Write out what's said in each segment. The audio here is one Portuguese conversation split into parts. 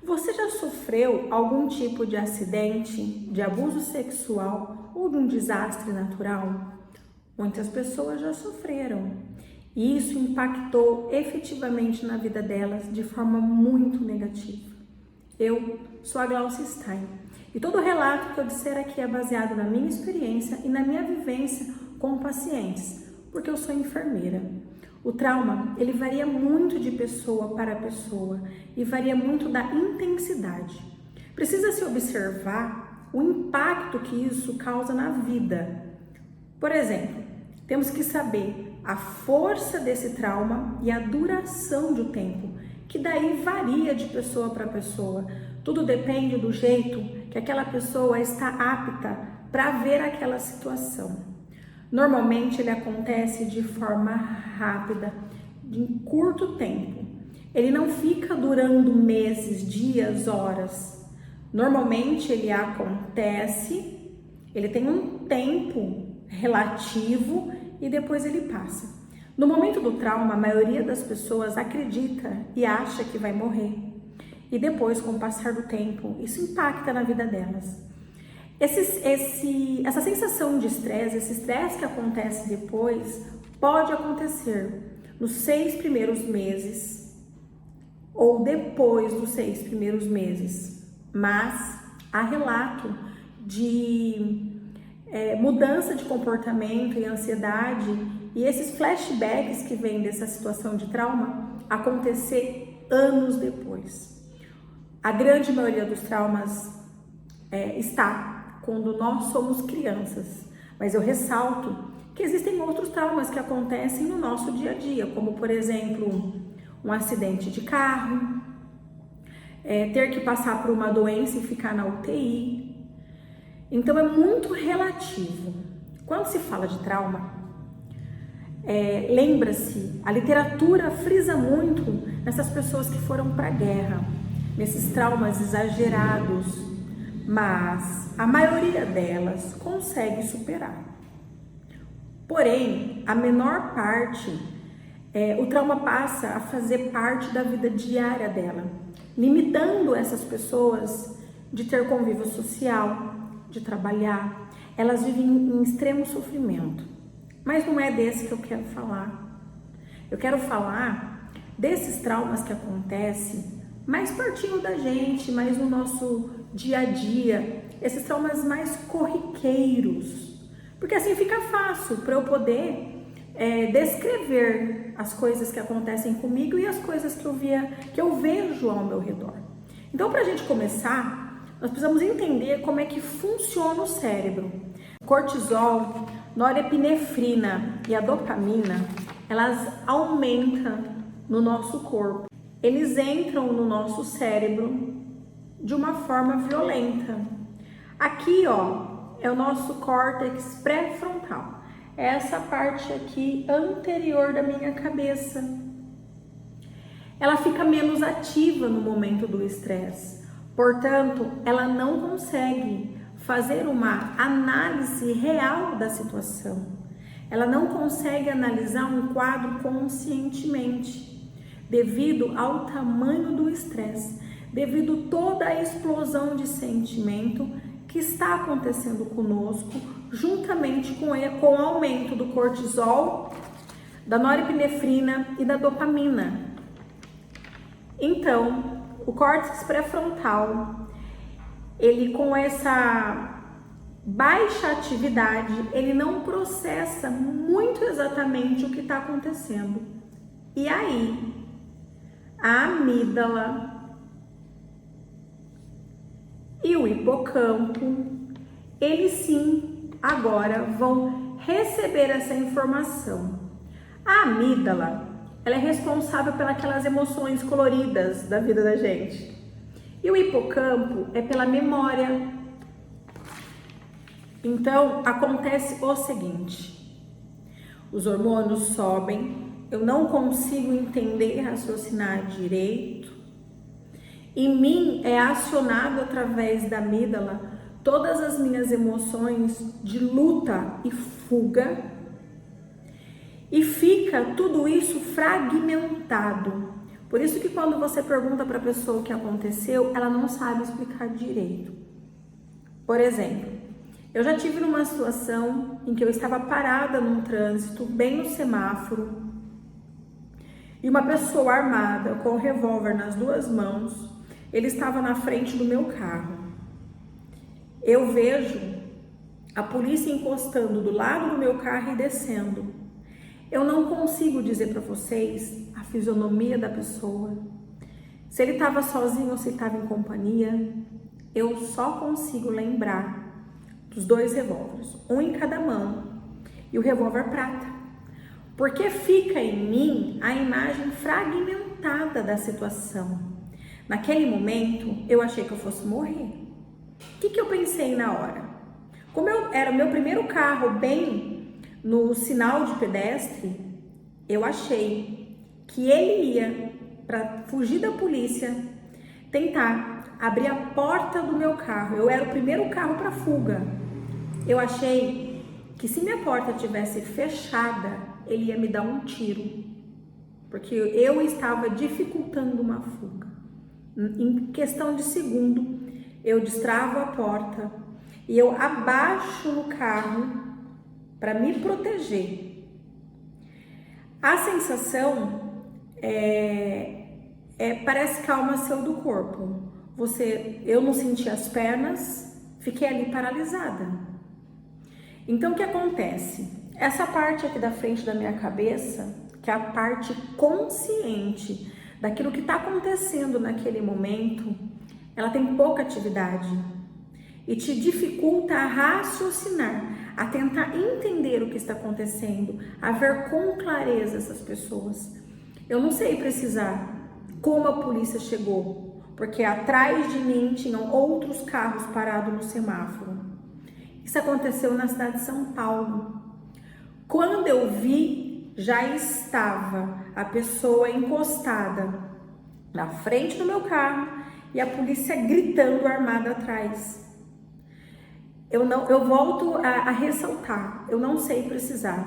Você já sofreu algum tipo de acidente, de abuso sexual ou de um desastre natural? Muitas pessoas já sofreram e isso impactou efetivamente na vida delas de forma muito negativa. Eu sou a Glaucia Stein e todo o relato que eu disser aqui é baseado na minha experiência e na minha vivência com pacientes, porque eu sou enfermeira. O trauma, ele varia muito de pessoa para pessoa e varia muito da intensidade. Precisa se observar o impacto que isso causa na vida. Por exemplo, temos que saber a força desse trauma e a duração do tempo, que daí varia de pessoa para pessoa. Tudo depende do jeito que aquela pessoa está apta para ver aquela situação. Normalmente ele acontece de forma rápida, em curto tempo. Ele não fica durando meses, dias, horas. Normalmente ele acontece, ele tem um tempo relativo e depois ele passa. No momento do trauma, a maioria das pessoas acredita e acha que vai morrer. E depois, com o passar do tempo, isso impacta na vida delas. Essa sensação de estresse, esse estresse que acontece depois, pode acontecer nos 6 primeiros meses ou depois dos 6 primeiros meses, mas há relato de mudança de comportamento e ansiedade e esses flashbacks que vêm dessa situação de trauma acontecer anos depois. A grande maioria dos traumas está quando nós somos crianças, mas eu ressalto que existem outros traumas que acontecem no nosso dia a dia, como por exemplo, um acidente de carro, ter que passar por uma doença e ficar na UTI. Então é muito relativo. Quando se fala de trauma, lembra-se, a literatura frisa muito nessas pessoas que foram para a guerra, nesses traumas exagerados, mas a maioria delas consegue superar. Porém, a menor parte, o trauma passa a fazer parte da vida diária dela, limitando essas pessoas de ter convívio social, de trabalhar. Elas vivem em extremo sofrimento. Mas não é desse que eu quero falar. Eu quero falar desses traumas que acontecem mais pertinho da gente, mais no nosso dia a dia, esses traumas mais corriqueiros, porque assim fica fácil para eu poder descrever as coisas que acontecem comigo e as coisas que eu vejo ao meu redor. Então, para a gente começar, nós precisamos entender como é que funciona o cérebro. O cortisol, norepinefrina e a dopamina, elas aumentam no nosso corpo. Eles entram no nosso cérebro de uma forma violenta. Aqui, ó, é o nosso córtex pré-frontal. É essa parte aqui anterior da minha cabeça. Ela fica menos ativa no momento do estresse. Portanto, ela não consegue fazer uma análise real da situação. Ela não consegue analisar um quadro conscientemente, devido ao tamanho do estresse, devido a toda a explosão de sentimento que está acontecendo conosco, juntamente com o aumento do cortisol, da norepinefrina e da dopamina. Então, o córtex pré-frontal, ele com essa baixa atividade, ele não processa muito exatamente o que está acontecendo. E aí, a amígdala e o hipocampo, eles sim agora vão receber essa informação. A amígdala, ela é responsável pelas emoções coloridas da vida da gente. E o hipocampo é pela memória. Então, acontece o seguinte: os hormônios sobem, eu não consigo entender e raciocinar direito. Em mim é acionado através da amígdala todas as minhas emoções de luta e fuga, e fica tudo isso fragmentado, Por isso que quando você pergunta para a pessoa o que aconteceu, ela não sabe explicar direito. Por exemplo, eu já tive numa situação em que eu estava parada num trânsito, bem no semáforo, e uma pessoa armada com um revólver nas duas mãos, ele estava na frente do meu carro. Eu vejo a polícia encostando do lado do meu carro e descendo. Eu não consigo dizer para vocês a fisionomia da pessoa, se ele estava sozinho ou se estava em companhia. Eu só consigo lembrar dos dois revólveres, um em cada mão, e o revólver prata, porque fica em mim a imagem fragmentada da situação. Naquele momento, eu achei que eu fosse morrer. O que eu pensei na hora? Como era o meu primeiro carro bem no sinal de pedestre, eu achei que ele ia, para fugir da polícia, tentar abrir a porta do meu carro. Eu era o primeiro carro para fuga. Eu achei que se minha porta tivesse fechada, ele ia me dar um tiro, porque eu estava dificultando uma fuga. Em questão de segundo, eu destravo a porta e eu abaixo no carro para me proteger. A sensação parece que a alma saiu do corpo. Eu não senti as pernas, fiquei ali paralisada. Então o que acontece? Essa parte aqui da frente da minha cabeça, que é a parte consciente daquilo que está acontecendo naquele momento, ela tem pouca atividade e te dificulta a raciocinar, a tentar entender o que está acontecendo, a ver com clareza essas pessoas. Eu não sei precisar como a polícia chegou, porque atrás de mim tinham outros carros parados no semáforo. Isso aconteceu na cidade de São Paulo. Quando eu vi, já estava a pessoa encostada na frente do meu carro e a polícia gritando armada atrás. Eu volto a ressaltar, eu não sei precisar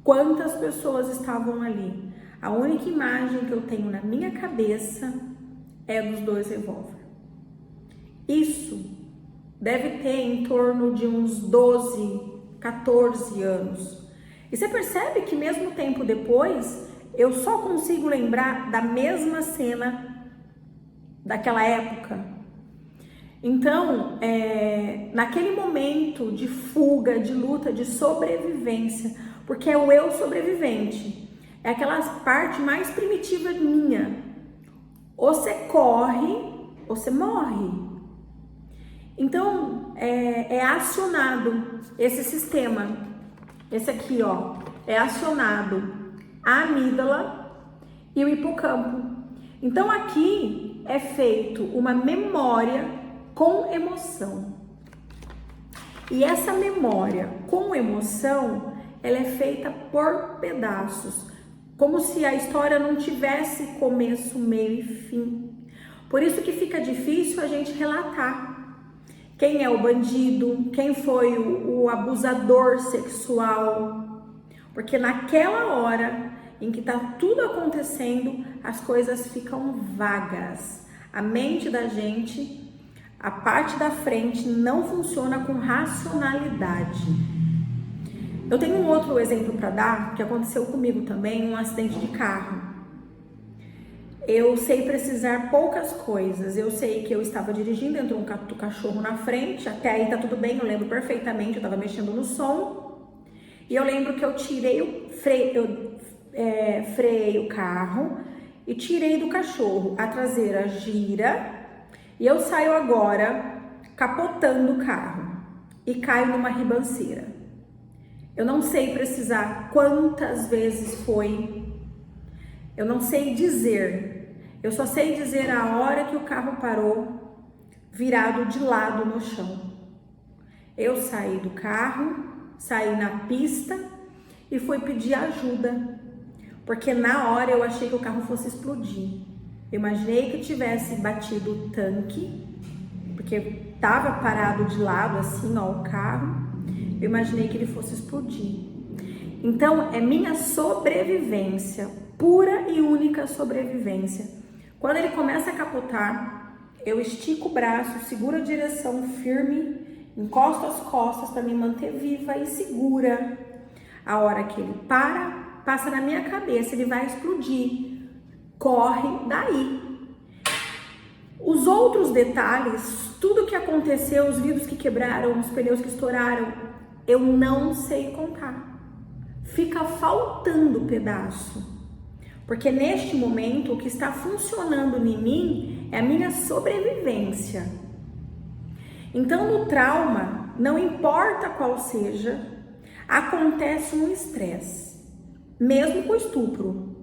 quantas pessoas estavam ali. A única imagem que eu tenho na minha cabeça é dos dois revólveres. Isso deve ter em torno de uns 12, 14 anos. E você percebe que mesmo tempo depois, eu só consigo lembrar da mesma cena daquela época. Então, naquele momento de fuga, de luta, de sobrevivência, porque é o eu sobrevivente, é aquela parte mais primitiva minha. Ou você corre, ou você morre. Então, é acionado esse sistema, esse aqui, ó, é acionado a amígdala e o hipocampo. Então, aqui é feito uma memória com emoção. E essa memória com emoção, ela é feita por pedaços, como se a história não tivesse começo, meio e fim. Por isso que fica difícil a gente relatar. Quem é o bandido, quem foi o abusador sexual, porque naquela hora em que está tudo acontecendo, as coisas ficam vagas. A mente da gente, a parte da frente não funciona com racionalidade. Eu tenho um outro exemplo para dar, que aconteceu comigo também, um acidente de carro. Eu sei precisar poucas coisas. Eu sei que eu estava dirigindo, entrou um cachorro na frente, até aí tá tudo bem, eu lembro perfeitamente, eu estava mexendo no som. E eu lembro que eu tirei freiei o carro e tirei do cachorro. A traseira gira e eu saio agora capotando o carro e caio numa ribanceira. Eu não sei precisar quantas vezes foi, eu não sei dizer. Eu só sei dizer a hora que o carro parou, virado de lado no chão. Eu saí do carro, saí na pista e fui pedir ajuda, porque na hora eu achei que o carro fosse explodir. Eu imaginei que tivesse batido o tanque, porque estava parado de lado assim, ó, o carro. Eu imaginei que ele fosse explodir. Então, é minha sobrevivência. pura e única sobrevivência. Quando ele começa a capotar, eu estico o braço, seguro a direção firme, encosto as costas para me manter viva e segura. A hora que ele passa na minha cabeça, ele vai explodir. Corre daí. Os outros detalhes, tudo que aconteceu, os vidros que quebraram, os pneus que estouraram, eu não sei contar. Fica faltando pedaço. Porque neste momento, o que está funcionando em mim é a minha sobrevivência. Então, no trauma, não importa qual seja, acontece um estresse. Mesmo com estupro.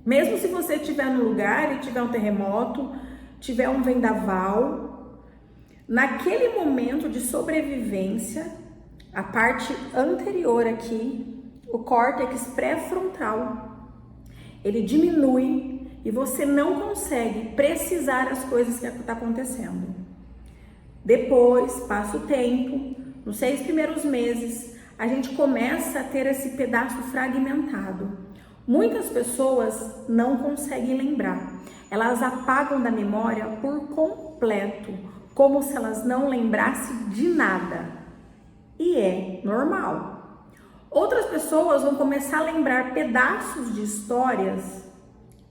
Mesmo se você estiver no lugar e tiver um terremoto, tiver um vendaval, naquele momento de sobrevivência, a parte anterior aqui, o córtex pré-frontal, ele diminui e você não consegue precisar as coisas que estão acontecendo. Depois, passa o tempo, nos 6 primeiros meses, a gente começa a ter esse pedaço fragmentado. Muitas pessoas não conseguem lembrar. Elas apagam da memória por completo, como se elas não lembrassem de nada. E é normal. Outras pessoas vão começar a lembrar pedaços de histórias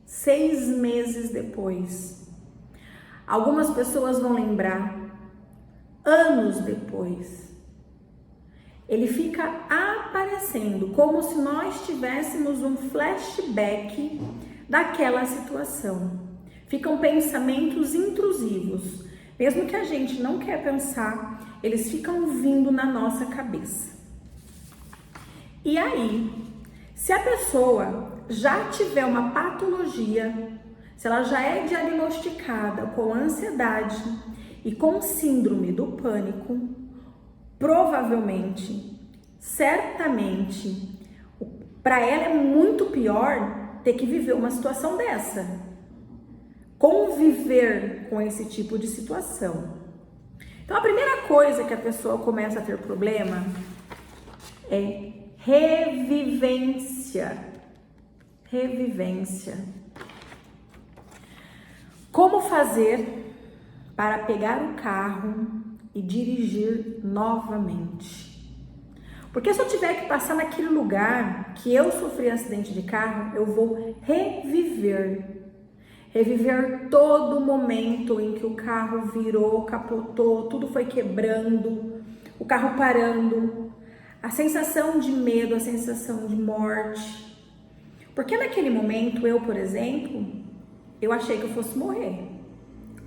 6 meses depois. Algumas pessoas vão lembrar anos depois. Ele fica aparecendo como se nós tivéssemos um flashback daquela situação. Ficam pensamentos intrusivos. Mesmo que a gente não quer pensar, eles ficam vindo na nossa cabeça. E aí, se a pessoa já tiver uma patologia, se ela já é diagnosticada com ansiedade e com síndrome do pânico, provavelmente, certamente, para ela é muito pior ter que viver uma situação dessa. Conviver com esse tipo de situação. Então, a primeira coisa que a pessoa começa a ter problema é revivência. Revivência. Como fazer para pegar o carro e dirigir novamente? Porque se eu tiver que passar naquele lugar que eu sofri acidente de carro, eu vou reviver todo momento em que o carro virou, capotou, tudo foi quebrando, o carro parando, a sensação de medo, a sensação de morte. Porque naquele momento, eu, por exemplo, eu achei que eu fosse morrer.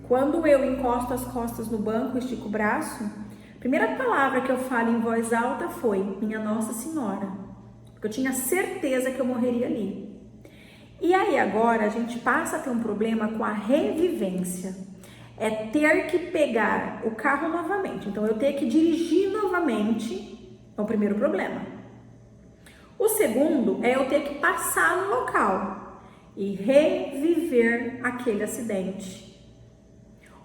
Quando eu encosto as costas no banco, estico o braço, a primeira palavra que eu falo em voz alta foi: Minha Nossa Senhora. Porque eu tinha certeza que eu morreria ali. E aí agora a gente passa a ter um problema com a revivência. É ter que pegar o carro novamente. Então eu ter que dirigir novamente é o primeiro problema. O segundo é eu ter que passar no local e reviver aquele acidente.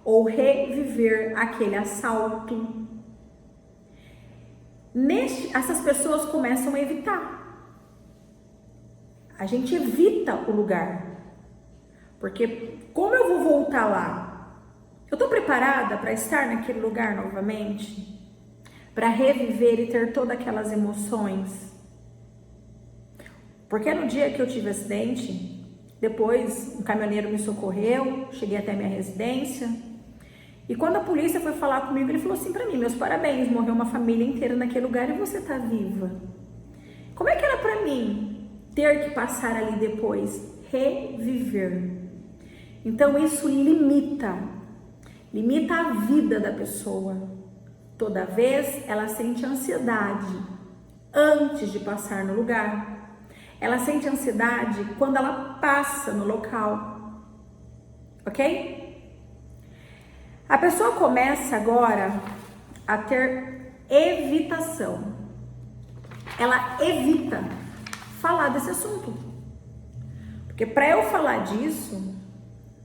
Ou reviver aquele assalto. Essas pessoas começam a evitar. A gente evita o lugar, porque como eu vou voltar lá? Eu tô preparada para estar naquele lugar novamente? Para reviver e ter todas aquelas emoções? Porque no dia que eu tive acidente, depois um caminhoneiro me socorreu, cheguei até minha residência, e quando a polícia foi falar comigo, ele falou assim para mim: meus parabéns, morreu uma família inteira naquele lugar e você tá viva. Como é que era para mim ter que passar ali depois? Reviver. Então isso limita a vida da pessoa. Toda vez ela sente ansiedade antes de passar no lugar. Ela sente ansiedade quando ela passa no local. Ok? A pessoa começa agora a ter evitação. Ela evita falar desse assunto. Porque para eu falar disso,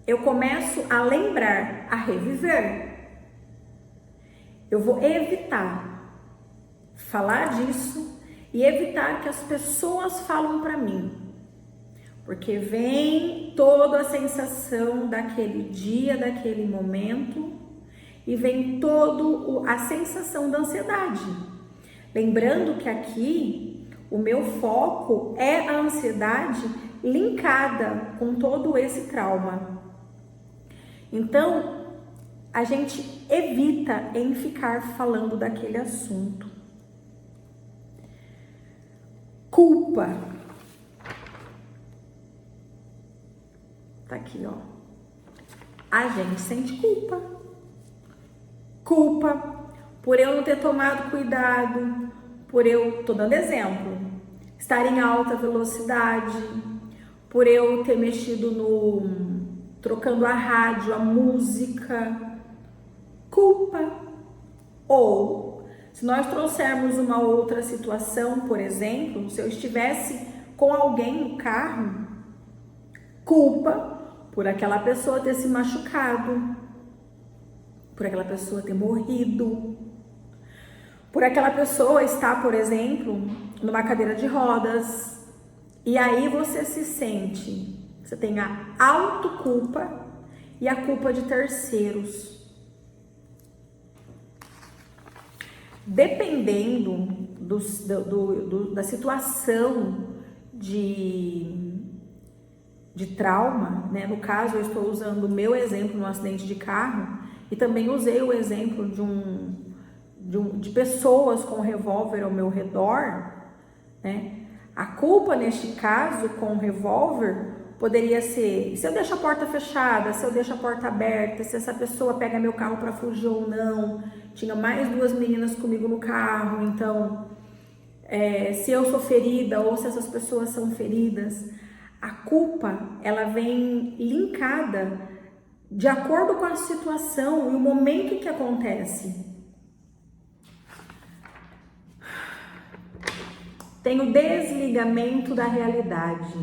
eu começo a lembrar, a reviver. Eu vou evitar falar disso e evitar que as pessoas falam para mim. Porque vem toda a sensação daquele dia, daquele momento, e vem toda a sensação da ansiedade. Lembrando que aqui o meu foco é a ansiedade linkada com todo esse trauma. Então, a gente evita em ficar falando daquele assunto. Culpa. Tá aqui, ó. A gente sente culpa. Culpa por eu não ter tomado cuidado, por eu, tô dando exemplo, estar em alta velocidade, por eu ter mexido trocando a rádio, a música. Culpa. Ou, se nós trouxermos uma outra situação, por exemplo, se eu estivesse com alguém no carro, culpa por aquela pessoa ter se machucado, por aquela pessoa ter morrido, por aquela pessoa estar, por exemplo, numa cadeira de rodas, e aí você se sente, você tem a autoculpa e a culpa de terceiros. Dependendo da situação de trauma, né? No caso, eu estou usando o meu exemplo no acidente de carro e também usei o exemplo de pessoas com revólver ao meu redor, né? A culpa neste caso com o revólver poderia ser se eu deixo a porta fechada, se eu deixo a porta aberta, se essa pessoa pega meu carro para fugir ou não. Tinha mais 2 meninas comigo no carro, então se eu sou ferida ou se essas pessoas são feridas. A culpa, ela vem linkada de acordo com a situação e o momento em que acontece. Tem o desligamento da realidade.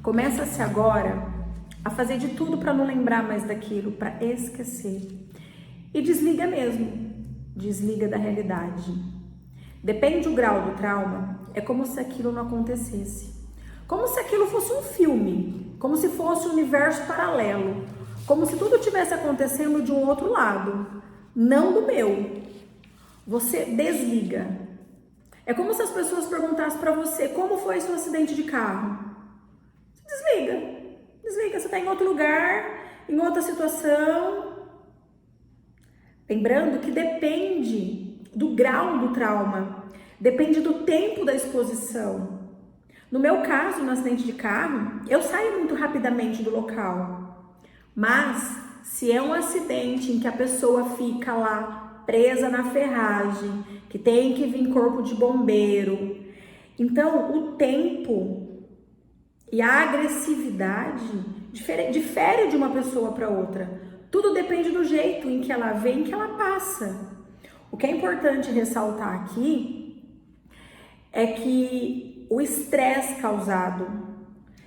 Começa-se agora a fazer de tudo para não lembrar mais daquilo, para esquecer. E desliga mesmo, desliga da realidade. Depende do grau do trauma, é como se aquilo não acontecesse. Como se aquilo fosse um filme, como se fosse um universo paralelo, como se tudo estivesse acontecendo de um outro lado, não do meu. Você desliga. É como se as pessoas perguntassem para você, como foi seu acidente de carro? Desliga. Desliga, você está em outro lugar, em outra situação. Lembrando que depende do grau do trauma, depende do tempo da exposição. No meu caso, no acidente de carro, eu saio muito rapidamente do local. Mas, se é um acidente em que a pessoa fica lá presa na ferragem, que tem que vir corpo de bombeiro, então o tempo e a agressividade difere de uma pessoa para outra. Tudo depende do jeito em que ela vem, em que ela passa. O que é importante ressaltar aqui é que o estresse causado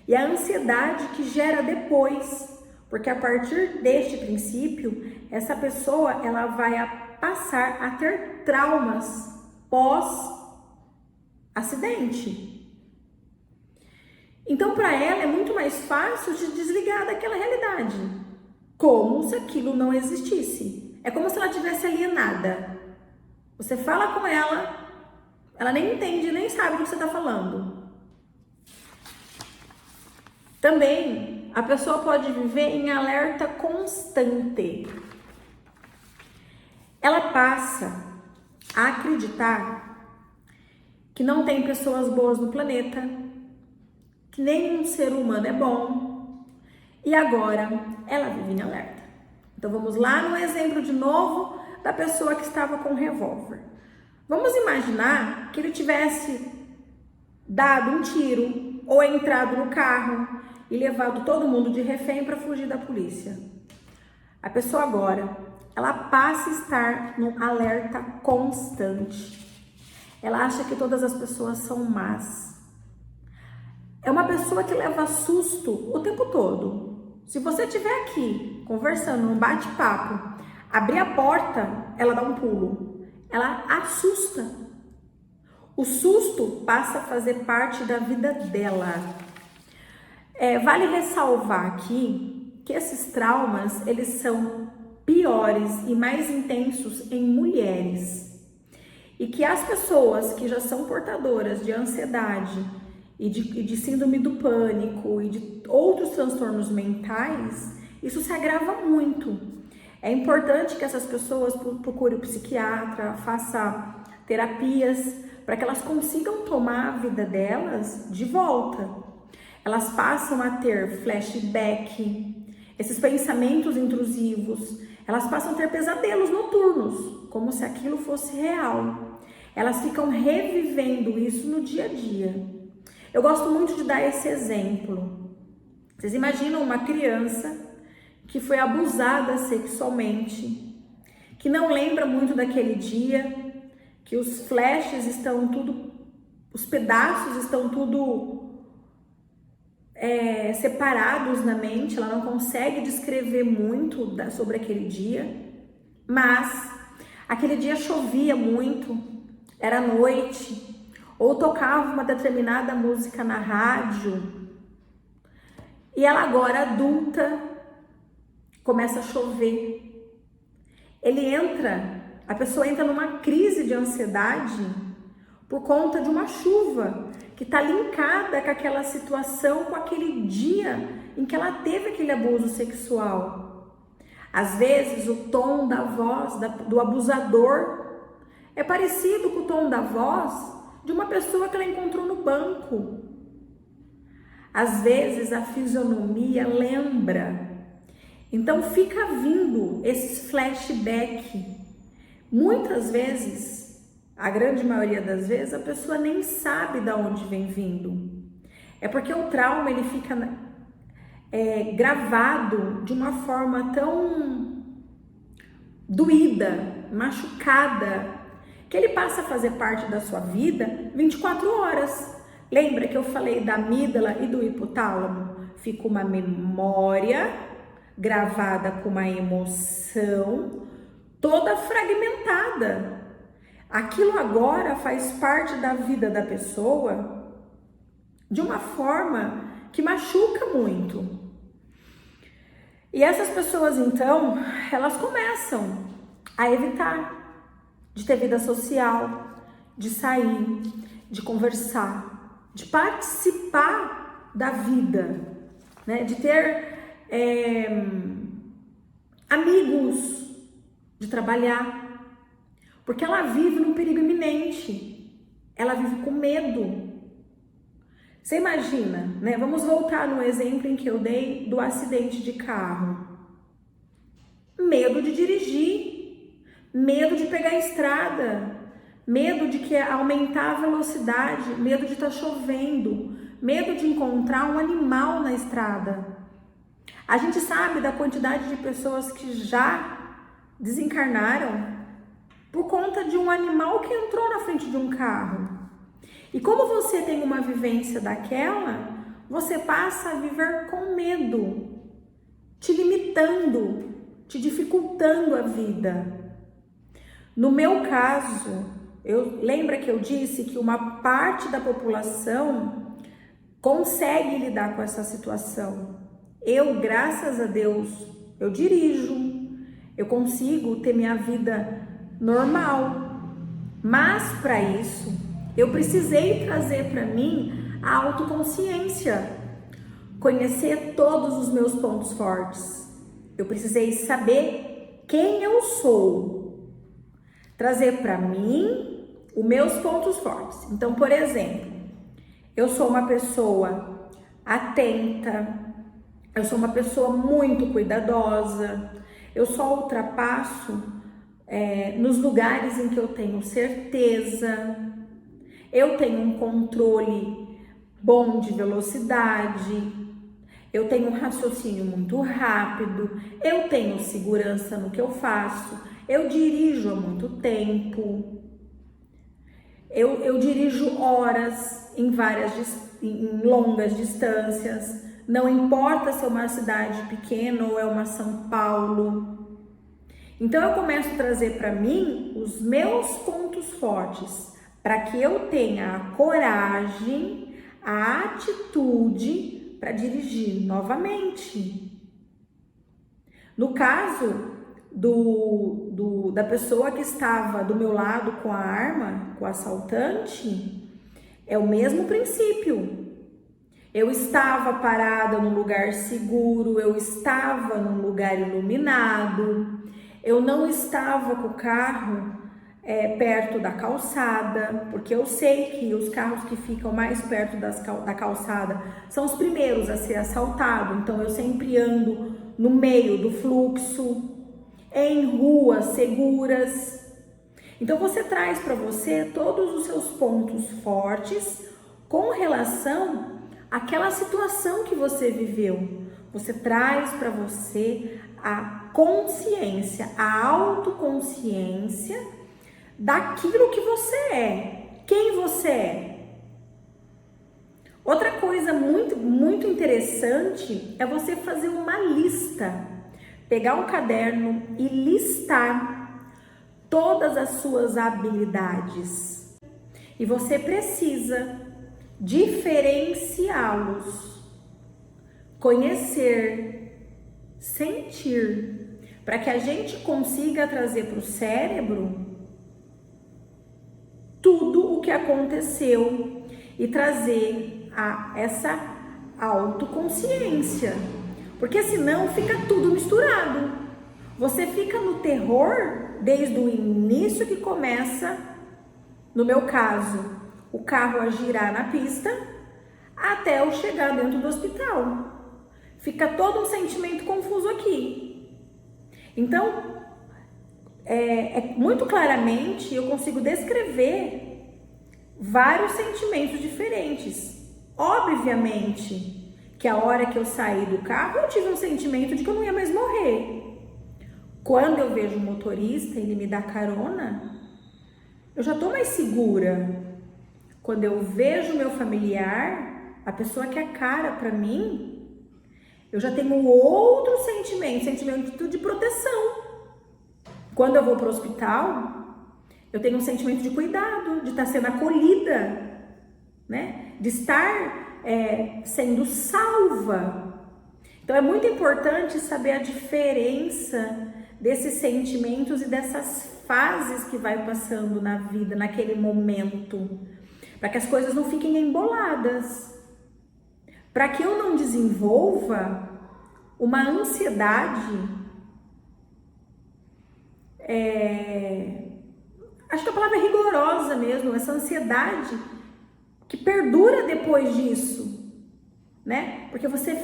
e a ansiedade que gera depois, porque a partir deste princípio, essa pessoa ela vai passar a ter traumas pós-acidente. Então, para ela é muito mais fácil de desligar daquela realidade, como se aquilo não existisse. É como se ela tivesse alienada. Você fala com ela, ela nem entende, nem sabe do que você está falando. Também, a pessoa pode viver em alerta constante. Ela passa a acreditar que não tem pessoas boas no planeta, que nenhum ser humano é bom, e agora ela vive em alerta. Então vamos lá no exemplo de novo da pessoa que estava com o revólver. Vamos imaginar que ele tivesse dado um tiro ou entrado no carro e levado todo mundo de refém para fugir da polícia. A pessoa agora ela passa a estar num alerta constante. Ela acha que todas as pessoas são más. É uma pessoa que leva susto o tempo todo. Se você estiver aqui conversando, num bate-papo, abrir a porta, ela dá um pulo. Ela assusta. O susto passa a fazer parte da vida dela. Vale ressalvar aqui que esses traumas, eles são piores e mais intensos em mulheres. E que as pessoas que já são portadoras de ansiedade e de síndrome do pânico e de outros transtornos mentais, isso se agrava muito. É importante que essas pessoas procurem o psiquiatra, façam terapias, para que elas consigam tomar a vida delas de volta. Elas passam a ter flashback, esses pensamentos intrusivos, elas passam a ter pesadelos noturnos, como se aquilo fosse real. Elas ficam revivendo isso no dia a dia. Eu gosto muito de dar esse exemplo. Vocês imaginam uma criança que foi abusada sexualmente, que não lembra muito daquele dia, que os flashes estão tudo, os pedaços estão tudo separados na mente, ela não consegue descrever muito sobre aquele dia, mas aquele dia chovia muito, era noite, ou tocava uma determinada música na rádio, e ela agora adulta, começa a chover. A pessoa entra numa crise de ansiedade por conta de uma chuva que está linkada com aquela situação, com aquele dia em que ela teve aquele abuso sexual. Às vezes o tom da voz do abusador é parecido com o tom da voz de uma pessoa que ela encontrou no banco. Às vezes a fisionomia lembra. Então fica vindo esses flashbacks. Muitas vezes, a grande maioria das vezes, a pessoa nem sabe de onde vem vindo. É porque o trauma ele fica gravado de uma forma tão doída, machucada, que ele passa a fazer parte da sua vida 24 horas. Lembra que eu falei da amígdala e do hipotálamo? Fica uma memória gravada com uma emoção toda fragmentada. Aquilo agora faz parte da vida da pessoa de uma forma que machuca muito. E essas pessoas, então, elas começam a evitar de ter vida social, de sair, de conversar, de participar da vida, né? De ter amigos, de trabalhar, porque ela vive num perigo iminente, ela vive com medo. Você imagina, né? Vamos voltar no exemplo em que eu dei do acidente de carro. Medo de dirigir, medo de pegar a estrada, medo de que aumentar a velocidade, medo de estar chovendo, medo de encontrar um animal na estrada. A gente sabe da quantidade de pessoas que já desencarnaram por conta de um animal que entrou na frente de um carro. E como você tem uma vivência daquela, você passa a viver com medo, te limitando, te dificultando a vida. No meu caso, lembra que eu disse que uma parte da população consegue lidar com essa situação. Eu, graças a Deus, eu dirijo, eu consigo ter minha vida normal. Mas para isso, eu precisei trazer para mim a autoconsciência, conhecer todos os meus pontos fortes. Eu precisei saber quem eu sou, trazer para mim os meus pontos fortes. Então, por exemplo, eu sou uma pessoa atenta, eu sou uma pessoa muito cuidadosa, eu só ultrapasso nos lugares em que eu tenho certeza, eu tenho um controle bom de velocidade, eu tenho um raciocínio muito rápido, eu tenho segurança no que eu faço, eu dirijo há muito tempo, eu dirijo horas em longas distâncias, não importa se é uma cidade pequena ou é uma São Paulo. Então eu começo a trazer para mim os meus pontos fortes, para que eu tenha a coragem, a atitude para dirigir novamente. No caso da pessoa que estava do meu lado com a arma, com o assaltante, é o mesmo princípio. Eu estava parada num lugar seguro, eu estava num lugar iluminado, eu não estava com o carro perto da calçada, porque eu sei que os carros que ficam mais perto da calçada são os primeiros a ser assaltados, então eu sempre ando no meio do fluxo, em ruas seguras. Então você traz para você todos os seus pontos fortes com relação àquela situação que você viveu. Você traz para você a consciência, a autoconsciência daquilo que você é, quem você é. Outra coisa muito interessante é você fazer uma lista, pegar um caderno e listar todas as suas habilidades. E você precisa diferenciá-los, conhecer, sentir, para que a gente consiga trazer para o cérebro tudo o que aconteceu e trazer essa autoconsciência, porque senão fica tudo misturado. Você fica no terror desde o início que começa, no meu caso, o carro a girar na pista, até eu chegar dentro do hospital. Fica todo um sentimento confuso aqui. Então, muito claramente eu consigo descrever vários sentimentos diferentes. Obviamente que a hora que eu saí do carro eu tive um sentimento de que eu não ia mais morrer. Quando eu vejo o motorista e ele me dá carona, eu já tô mais segura. Quando eu vejo meu familiar, a pessoa que é cara para mim, eu já tenho outro sentimento de proteção. Quando eu vou para o hospital, eu tenho um sentimento de cuidado, de estar sendo acolhida, né? De estar sendo salva. Então é muito importante saber a diferença desses sentimentos e dessas fases que vai passando na vida, naquele momento, para que as coisas não fiquem emboladas, para que eu não desenvolva uma ansiedade, acho que a palavra é rigorosa mesmo, essa ansiedade que perdura depois disso, né? Porque você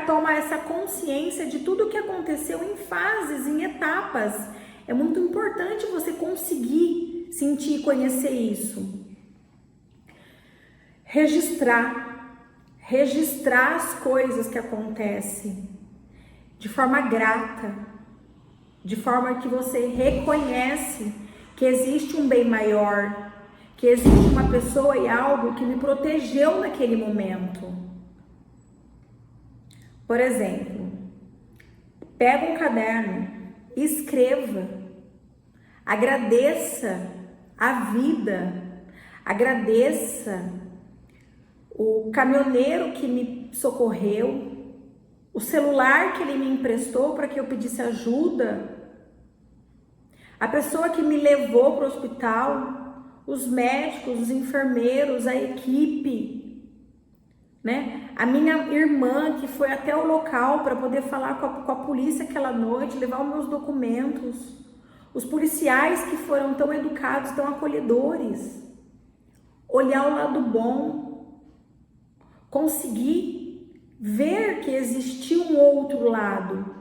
toma essa consciência de tudo o que aconteceu em fases, em etapas. É muito importante você conseguir sentir e conhecer isso. Registrar as coisas que acontecem de forma grata, de forma que você reconhece que existe um bem maior, que existe uma pessoa e algo que me protegeu naquele momento. Por exemplo, pega um caderno, escreva, agradeça a vida, agradeça o caminhoneiro que me socorreu, o celular que ele me emprestou para que eu pedisse ajuda, a pessoa que me levou para o hospital, os médicos, os enfermeiros, a equipe, né? A minha irmã que foi até o local para poder falar com a polícia aquela noite, levar os meus documentos, os policiais que foram tão educados, tão acolhedores, olhar o lado bom, conseguir ver que existiu um outro lado,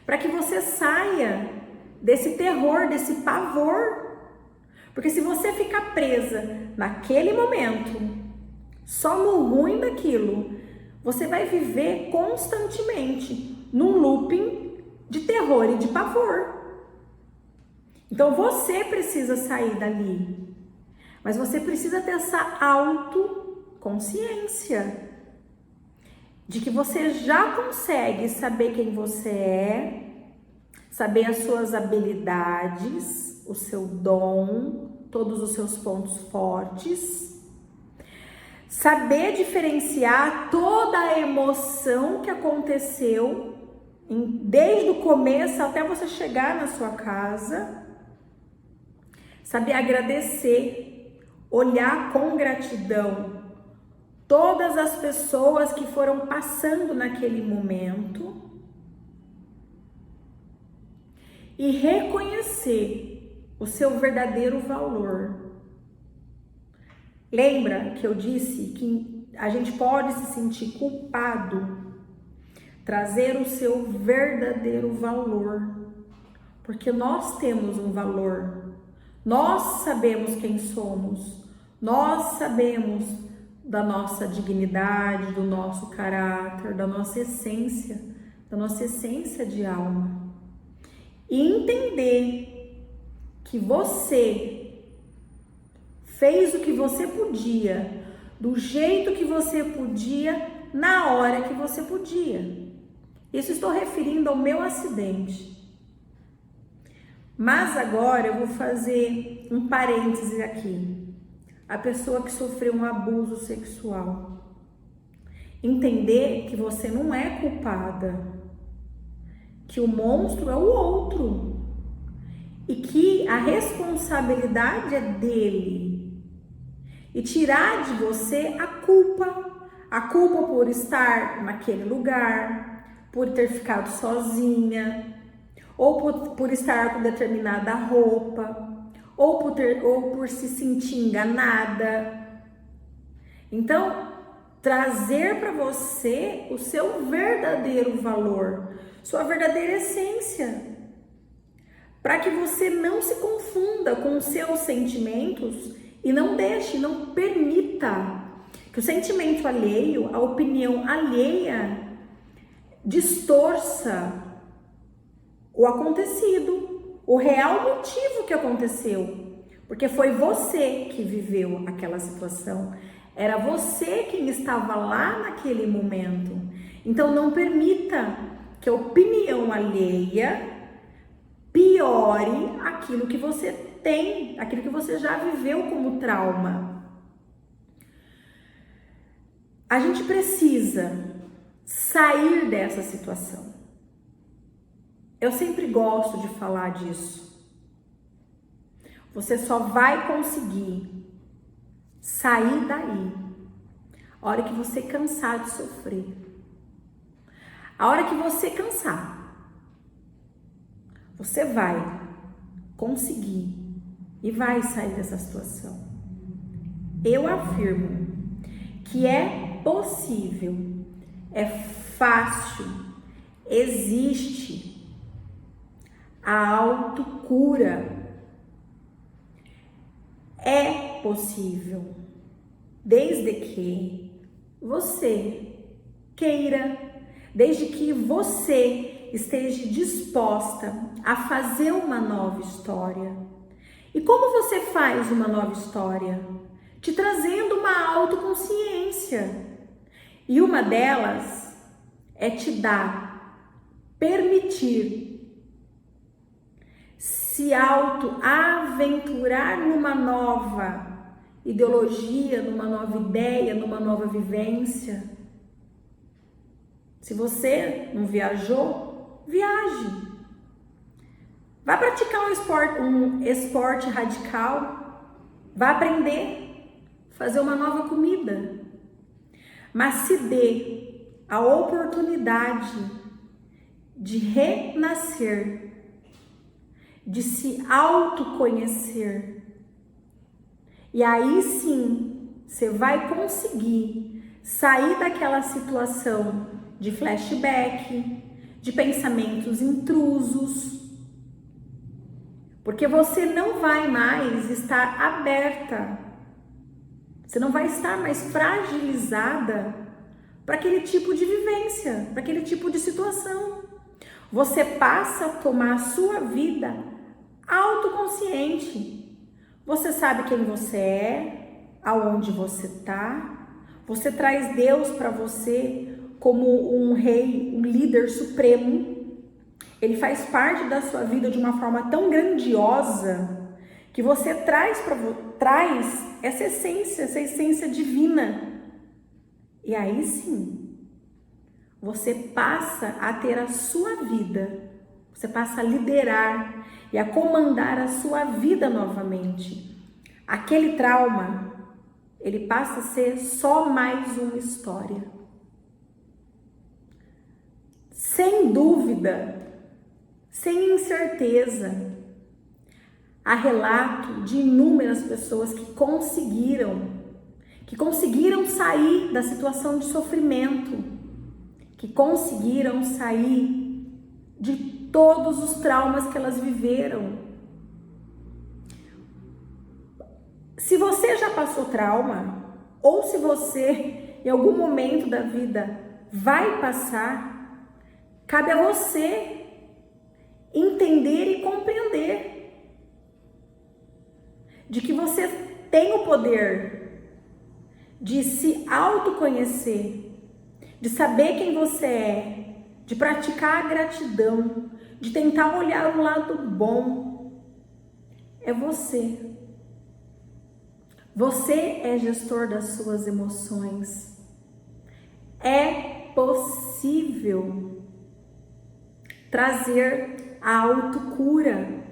para que você saia desse terror, desse pavor. Porque se você ficar presa naquele momento, só no ruim daquilo, você vai viver constantemente num looping de terror e de pavor. Então você precisa sair dali, mas você precisa ter essa autoconsciência de que você já consegue saber quem você é, saber as suas habilidades, o seu dom, todos os seus pontos fortes, saber diferenciar toda a emoção que aconteceu desde o começo até você chegar na sua casa, saber agradecer, olhar com gratidão todas as pessoas que foram passando naquele momento e reconhecer o seu verdadeiro valor. Lembra que eu disse que a gente pode se sentir culpado, trazer o seu verdadeiro valor, porque nós temos um valor, nós sabemos quem somos, nós sabemos da nossa dignidade, do nosso caráter, da nossa essência de alma. E entender que você fez o que você podia, do jeito que você podia, na hora que você podia. Isso estou referindo ao meu acidente. Mas agora eu vou fazer um parêntese aqui. A pessoa que sofreu um abuso sexual. Entender que você não é culpada, que o monstro é o outro e que a responsabilidade é dele. E tirar de você a culpa por estar naquele lugar, por ter ficado sozinha, ou por estar com determinada roupa, ou por se sentir enganada. Então, trazer para você o seu verdadeiro valor, sua verdadeira essência, para que você não se confunda com os seus sentimentos e não permita que o sentimento alheio, a opinião alheia, distorça o acontecido, o real motivo que aconteceu, porque foi você que viveu aquela situação, era você quem estava lá naquele momento. Então não permita que a opinião alheia piore aquilo que você tem, aquilo que você já viveu como trauma. A gente precisa sair dessa situação. Eu sempre gosto de falar disso. Você só vai conseguir sair daí a hora que você cansar de sofrer. A hora que você cansar, você vai conseguir e vai sair dessa situação. Eu afirmo que é possível, é fácil, existe a autocura. É possível, desde que você queira, desde que você esteja disposta a fazer uma nova história. E como você faz uma nova história? Te trazendo uma autoconsciência. E uma delas é te permitir se auto-aventurar numa nova ideologia, numa nova ideia, numa nova vivência. Se você não viajou, viaje. Vá praticar um esporte radical, vá aprender, fazer uma nova comida, mas se dê a oportunidade de renascer, de se autoconhecer. E aí sim, você vai conseguir sair daquela situação de flashback, de pensamentos intrusos, porque você não vai mais estar aberta, você não vai estar mais fragilizada para aquele tipo de vivência, para aquele tipo de situação. Você passa a tomar a sua vida autoconsciente. Você sabe quem você é, aonde você está. Você traz Deus para você como um rei, um líder supremo. Ele faz parte da sua vida de uma forma tão grandiosa que você traz essa essência divina E aí sim, você passa a ter a sua vida, você passa a liderar e a comandar a sua vida novamente. Aquele trauma, ele passa a ser só mais uma história. Sem dúvida, sem incerteza, há relato de inúmeras pessoas que conseguiram sair da situação de sofrimento, que conseguiram sair de todos os traumas que elas viveram. Se você já passou trauma, ou se você em algum momento da vida vai passar, cabe a você entender e compreender de que você tem o poder de se autoconhecer, de saber quem você é, de praticar a gratidão, de tentar olhar o lado bom. É você. Você é gestor das suas emoções. É possível trazer a autocura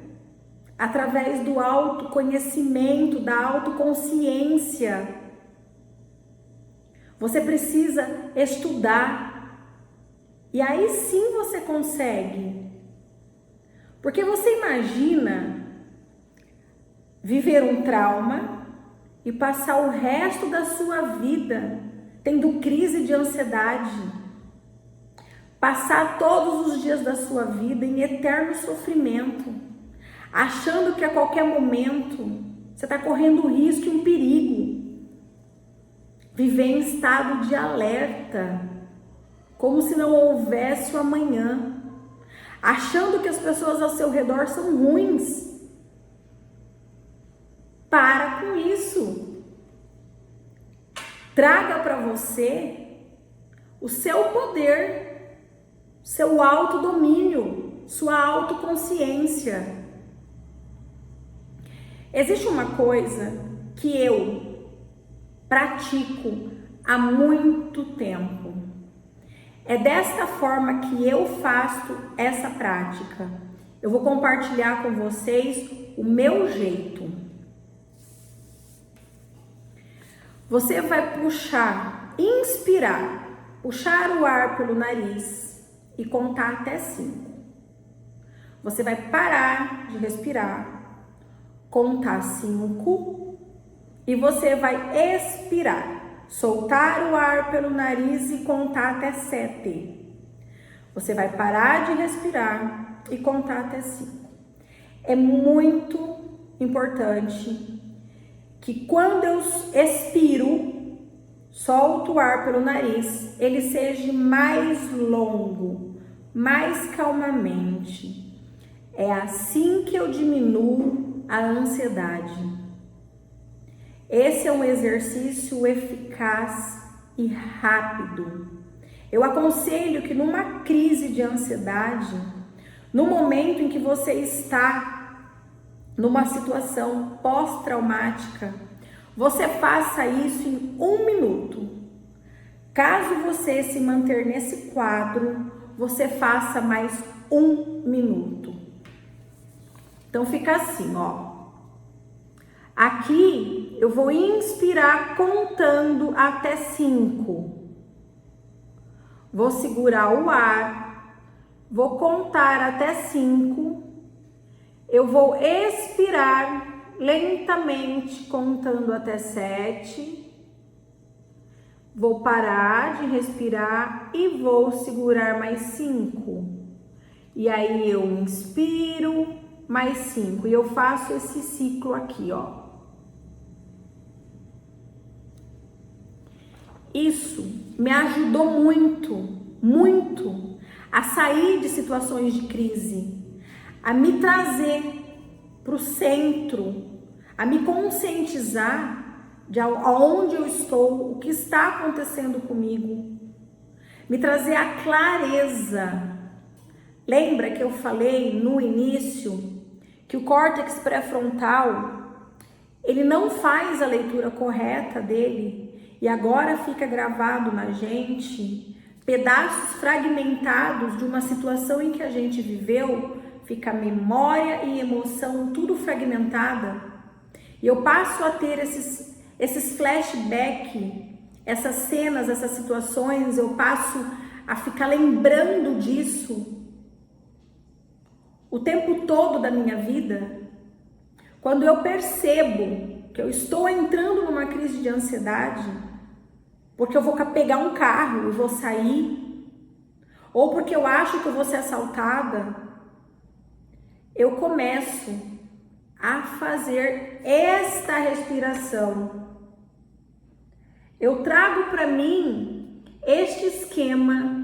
através do autoconhecimento, da autoconsciência. Você precisa estudar. E aí sim você consegue. Porque você imagina viver um trauma e passar o resto da sua vida tendo crise de ansiedade, passar todos os dias da sua vida em eterno sofrimento, achando que a qualquer momento você está correndo risco e um perigo, viver em estado de alerta, como se não houvesse o amanhã, achando que as pessoas ao seu redor são ruins. Para com isso. Traga para você o seu poder, seu autodomínio, sua autoconsciência. Existe uma coisa que eu pratico há muito tempo. É desta forma que eu faço essa prática. Eu vou compartilhar com vocês o meu jeito. Você vai puxar o ar pelo nariz e contar até 5. Você vai parar de respirar, contar 5 e você vai expirar, soltar o ar pelo nariz e contar até 7. Você vai parar de respirar e contar até 5. É muito importante que quando eu expiro, solto o ar pelo nariz, ele seja mais longo, mais calmamente. É assim que eu diminuo a ansiedade. Esse é um exercício eficaz e rápido. Eu aconselho que numa crise de ansiedade, no momento em que você está numa situação pós-traumática, você faça isso em 1 minuto. Caso você se manter nesse quadro, você faça mais 1 minuto. Então fica assim, ó. Aqui eu vou inspirar contando até 5. Vou segurar o ar, vou contar até 5. Eu vou expirar lentamente, contando até 7. Vou parar de respirar e vou segurar mais 5. E aí eu inspiro mais 5. E eu faço esse ciclo aqui, ó. Isso me ajudou muito a sair de situações de crise, a me trazer para o centro, a me conscientizar de aonde eu estou, o que está acontecendo comigo, me trazer a clareza. Lembra que eu falei no início que o córtex pré-frontal, ele não faz a leitura correta dele E agora fica gravado na gente pedaços fragmentados de uma situação em que a gente viveu, fica memória e emoção tudo fragmentada. E eu passo a ter esses flashbacks, essas cenas, essas situações, eu passo a ficar lembrando disso o tempo todo da minha vida. Quando eu percebo que eu estou entrando numa crise de ansiedade, porque eu vou pegar um carro e vou sair, ou porque eu acho que eu vou ser assaltada, eu começo a fazer esta respiração. Eu trago para mim este esquema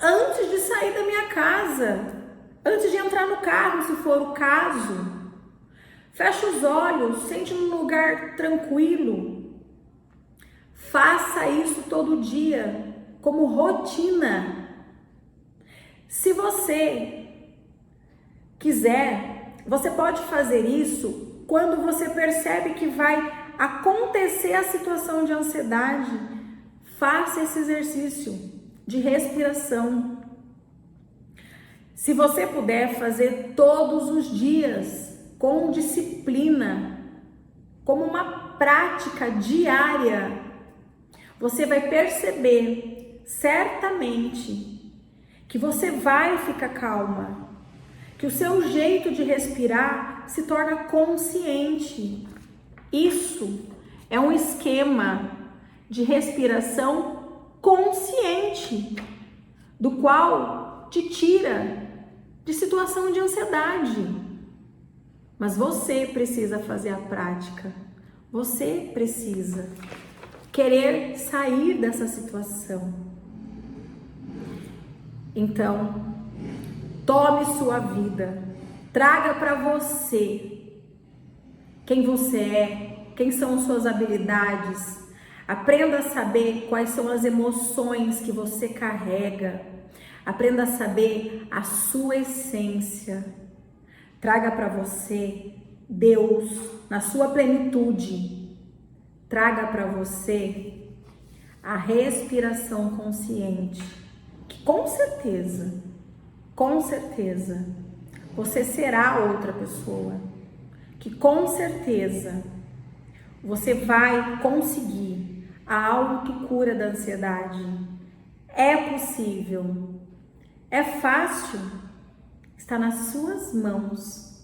antes de sair da minha casa, antes de entrar no carro, se for o caso. Fecha os olhos, sente num lugar tranquilo. Faça isso todo dia, como rotina. Se você quiser, você pode fazer isso quando você percebe que vai acontecer a situação de ansiedade. Faça esse exercício de respiração. Se você puder fazer todos os dias, com disciplina, como uma prática diária, você vai perceber certamente que você vai ficar calma, que o seu jeito de respirar se torna consciente. Isso é um esquema de respiração consciente, do qual te tira de situação de ansiedade. Mas você precisa fazer a prática, você precisa querer sair dessa situação. Então, tome sua vida, traga para você quem você é, quem são suas habilidades, aprenda a saber quais são as emoções que você carrega, aprenda a saber a sua essência, traga para você Deus na sua plenitude. Traga para você a respiração consciente, que com certeza, você será outra pessoa, que com certeza você vai conseguir a autocura da ansiedade. É possível, é fácil, está nas suas mãos.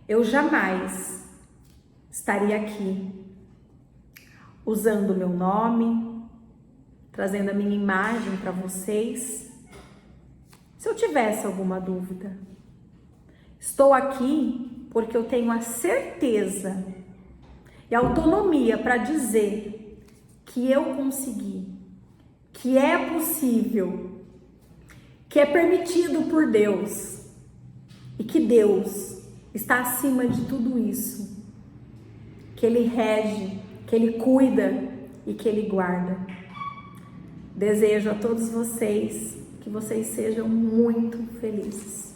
Eu jamais estaria aqui usando o meu nome, trazendo a minha imagem para vocês, se eu tivesse alguma dúvida. Estou aqui porque eu tenho a certeza e a autonomia para dizer que eu consegui, que é possível, que é permitido por Deus e que Deus está acima de tudo isso, que Ele rege, que Ele cuida e que Ele guarda. Desejo a todos vocês que vocês sejam muito felizes.